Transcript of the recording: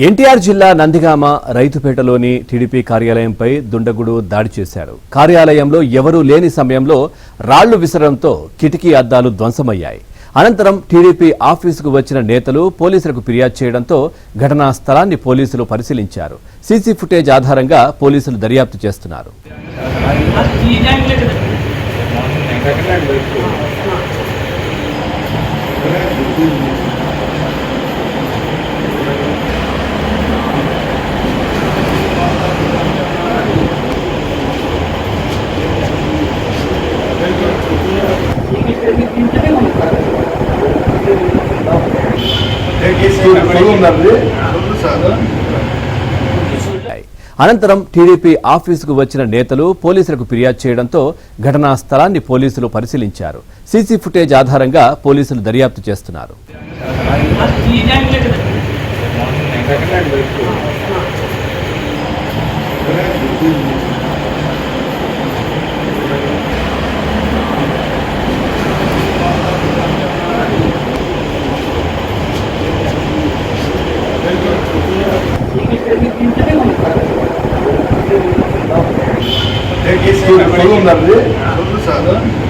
ఎన్టీఆర్ జిల్లా నందిగామ రైతుపేటలోని టీడీపీ కార్యాలయంపై దుండగుడు దాడి చేశారు. కార్యాలయంలో ఎవరూ లేని సమయంలో రాళ్లు విసరడంతో కిటికీ అద్దాలు ధ్వంసమయ్యాయి. అనంతరం టీడీపీ ఆఫీసుకు వచ్చిన నేతలు పోలీసులకు ఫిర్యాదు చేయడంతో ఘటనా స్థలాన్ని పోలీసులు పరిశీలించారు. సీసీ ఫుటేజ్ ఆధారంగా పోలీసులు దర్యాప్తు చేస్తున్నారు. అనంతరం టీడీపీ ఆఫీసుకు వచ్చిన నేతలు పోలీసులకు ఫిర్యాదు చేయడంతో ఘటనా స్థలాన్ని పోలీసులు పరిశీలించారు. సీసీ ఫుటేజ్ ఆధారంగా పోలీసులు దర్యాప్తు చేస్తున్నారు. సార్